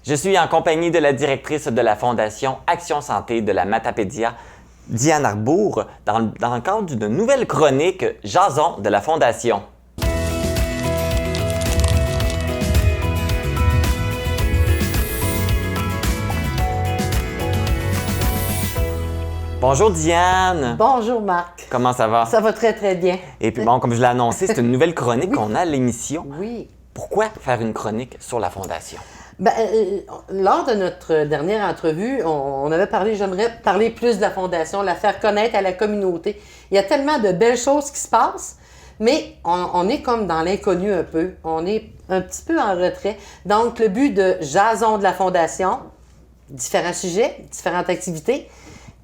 Je suis en compagnie de la directrice de la Fondation Action Santé de la Matapédia, Diane Arbour, dans le cadre d'une nouvelle chronique Jason de la Fondation. Bonjour Diane! Bonjour Marc! Comment ça va? Ça va très très bien. Et puis bon, comme je l'ai annoncé, c'est une nouvelle chronique Oui. qu'on a à l'émission. Oui. Pourquoi faire une chronique sur la Fondation? Lors de notre dernière entrevue, on avait parlé, j'aimerais parler plus de la Fondation, la faire connaître à la communauté. Il y a tellement de belles choses qui se passent, mais on est comme dans l'inconnu un peu. On est un petit peu en retrait. Donc, le but de Jason de la Fondation, différents sujets, différentes activités,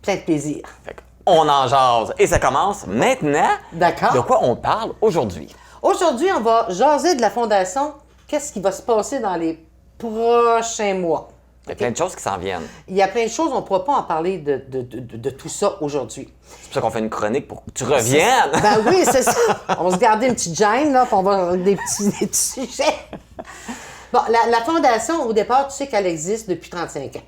plein de plaisir. Fait on en jase et ça commence maintenant. D'accord. De quoi on parle aujourd'hui? Aujourd'hui, on va jaser de la Fondation. Qu'est-ce qui va se passer dans les prochains mois? Il y a plein de choses qui s'en viennent. Il y a plein de choses, on ne pourra pas en parler de tout ça aujourd'hui. C'est pour ça qu'on fait une chronique pour que tu reviennes. Ben oui, c'est ça. On va se garder une petite gêne, là, puis on va avoir des petits sujets. Bon, la Fondation, au départ, tu sais qu'elle existe depuis 35 ans.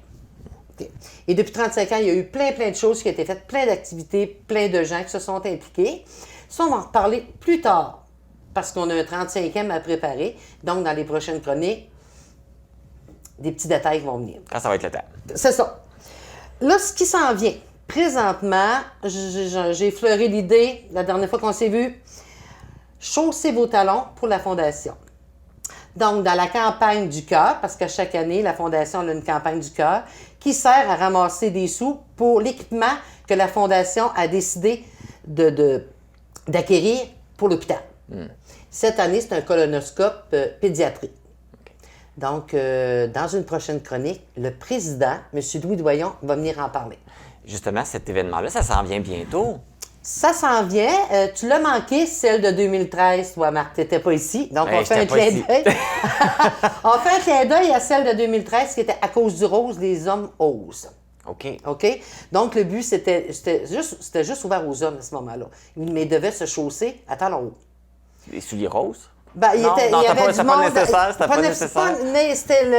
Okay. Et depuis 35 ans, il y a eu plein de choses qui ont été faites, plein d'activités, plein de gens qui se sont impliqués. Ça, on va en reparler plus tard, parce qu'on a un 35e à préparer. Donc, dans les prochaines chroniques, des petits détails qui vont venir. Quand ça va être le temps. C'est ça. Là, ce qui s'en vient, présentement, j'ai effleuré l'idée, la dernière fois qu'on s'est vu, chaussez vos talons pour la Fondation. Donc, dans la campagne du cœur, parce qu'à chaque année, la Fondation a une campagne du cœur qui sert à ramasser des sous pour l'équipement que la Fondation a décidé d'acquérir pour l'hôpital. Cette année, c'est un colonoscope pédiatrique. Donc, dans une prochaine chronique, le président, M. Louis Doyon, va venir en parler. Justement, cet événement-là, ça s'en vient bientôt. Ça s'en vient. Tu l'as manqué, celle de 2013, toi, Marc. Tu n'étais pas ici. Donc, on fait un clin d'œil. On fait un clin d'œil à celle de 2013 qui était À cause du rose, les hommes osent. OK. OK? Donc, le but, c'était juste ouvert aux hommes à ce moment-là. Mais ils devaient se chausser à talons hauts. Les souliers roses? Ben, il y avait du monde, c'était pas nécessaire. Mais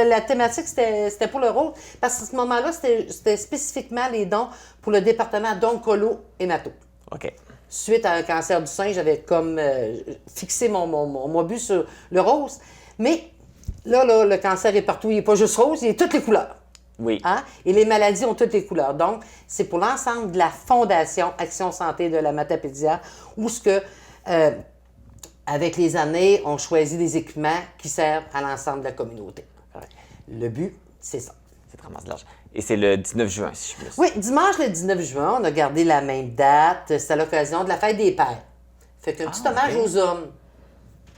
la thématique, c'était pour le rôle. Parce qu'à ce moment-là, c'était spécifiquement les dons pour le département d'oncolo-hémato. OK. Suite à un cancer du sein, j'avais comme fixé mon but sur le rose. Mais là, le cancer est partout. Il n'est pas juste rose, il est toutes les couleurs. Oui. Hein? Et les maladies ont toutes les couleurs. Donc, c'est pour l'ensemble de la Fondation Action Santé de la Matapédia, où ce que... avec les années, on choisit des équipements qui servent à l'ensemble de la communauté. Le but, c'est ça. C'est vraiment de l'argent. Et c'est le 19 juin, si je me souviens. Oui, dimanche le 19 juin, on a gardé la même date. C'est à l'occasion de la fête des pères. Fait qu'un petit hommage aux hommes.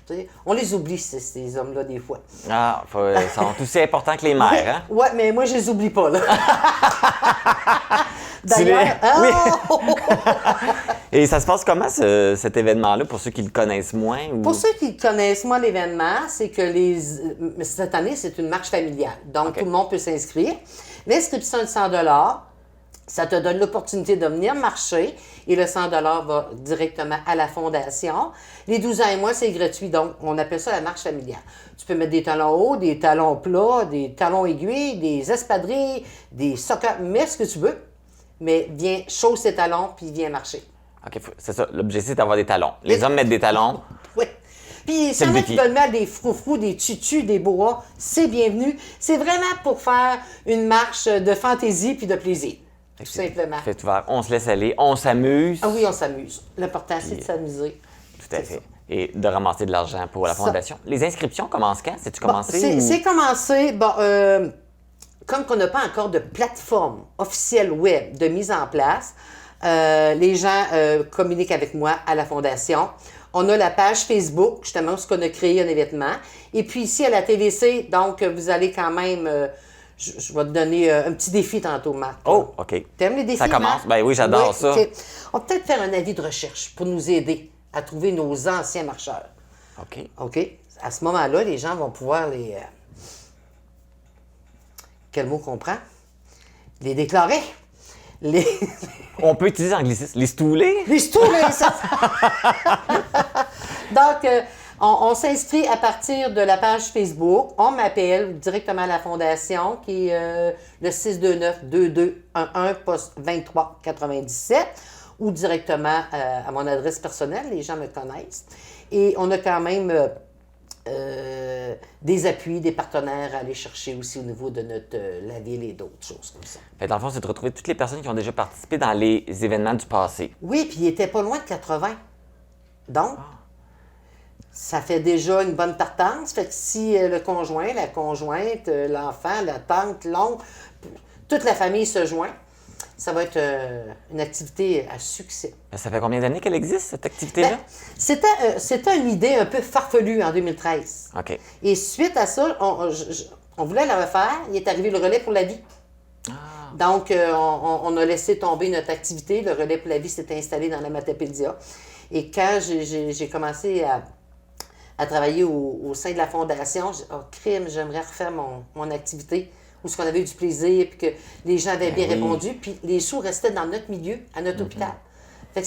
Tu sais, on les oublie, ces hommes-là, des fois. Ah, ils sont aussi importants que les mères, hein? Oui, mais moi, je les oublie pas, là. D'ailleurs, oui. Et ça se passe comment, cet événement-là, pour ceux qui le connaissent moins? Ou... Pour ceux qui connaissent moins l'événement, c'est que cette année, c'est une marche familiale. Donc, Tout le monde peut s'inscrire. L'inscription est de 100 $. Ça te donne l'opportunité de venir marcher et le 100 $ va directement à la Fondation. Les 12 ans et moins, c'est gratuit. Donc, on appelle ça la marche familiale. Tu peux mettre des talons hauts, des talons plats, des talons aiguilles, des espadrilles, des sockers, mets ce que tu veux. Mais viens, chausse tes talons puis viens marcher. OK, c'est ça. L'objectif, c'est d'avoir des talons. Les hommes mettent des talons. Oui. Puis, s'il y en a qui veulent mettre des froufrous, des tutus, des boas, c'est bienvenu. C'est vraiment pour faire une marche de fantaisie puis de plaisir. Tout simplement. Fait ouvert. On se laisse aller, on s'amuse. Ah oui, on s'amuse. L'important, c'est de s'amuser. Tout à fait. Et de ramasser de l'argent pour la Fondation. Les inscriptions commencent quand? C'est-tu commencé? Bon, c'est commencé. Bon, comme on n'a pas encore de plateforme officielle web de mise en place, les gens communiquent avec moi à la Fondation. On a la page Facebook, justement, où on a créé un événement. Et puis ici, à la TVC, donc, vous allez quand même... je vais te donner un petit défi tantôt, Marc. Oh, OK. T'aimes les défis, Ça commence? Marc? Ben oui, j'adore ça. Okay. On va peut-être faire un avis de recherche pour nous aider à trouver nos anciens marcheurs. OK. OK? À ce moment-là, les gens vont pouvoir les... Quel mot qu'on prend? Les déclarer. On peut utiliser l'anglicisme. Les stouler? Les stoulés, ça! Donc, On s'inscrit à partir de la page Facebook. On m'appelle directement à la Fondation, qui est le 629-2211, poste 2397, ou directement à mon adresse personnelle. Les gens me connaissent. Et on a quand même des appuis, des partenaires à aller chercher aussi au niveau de la ville et d'autres choses comme ça. Fait, dans le fond, c'est de retrouver toutes les personnes qui ont déjà participé dans les événements du passé. Oui, puis il était pas loin de 80. Donc, ça fait déjà une bonne partance. Fait que si le conjoint, la conjointe, l'enfant, la tante, l'oncle, toute la famille se joint, ça va être une activité à succès. Ça fait combien d'années qu'elle existe, cette activité-là? Ben, c'était une idée un peu farfelue en 2013. OK. Et suite à ça, on voulait la refaire. Il est arrivé le relais pour la vie. Donc, on a laissé tomber notre activité. Le relais pour la vie s'est installé dans la Matapédia. Et quand j'ai commencé à travailler au sein de la Fondation, j'ai dit, oh, crime, j'aimerais refaire mon activité, où ce qu'on avait eu du plaisir, puis que les gens avaient bien répondu, puis les sous restaient dans notre milieu, à notre hôpital. Fait que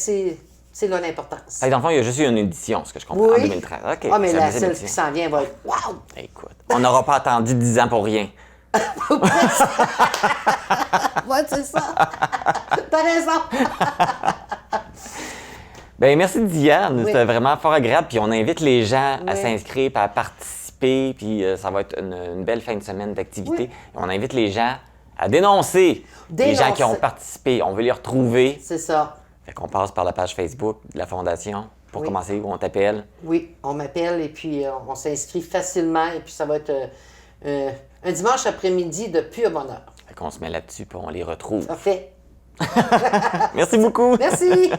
c'est là l'importance. Fait que dans le fond, il y a juste eu une édition, ce que je comprends, en 2013. OK. Ah, mais c'est la deuxième seule édition. qui s'en vient va être « wow ». Écoute, on n'aura pas attendu 10 ans pour rien. Ouais, c'est ça. T'as raison. Bien, merci Diane. C'était vraiment fort agréable. Puis on invite les gens à s'inscrire, puis à participer. Puis ça va être une belle fin de semaine d'activité. On invite les gens à dénoncer les gens qui ont participé. On veut les retrouver. C'est ça. Fait qu'on passe par la page Facebook de la Fondation pour commencer, où on t'appelle. Oui, on m'appelle et puis on s'inscrit facilement. Et puis ça va être un dimanche après-midi de pur bonheur. Fait qu'on se met là-dessus, puis on les retrouve. Parfait. Merci beaucoup. Merci.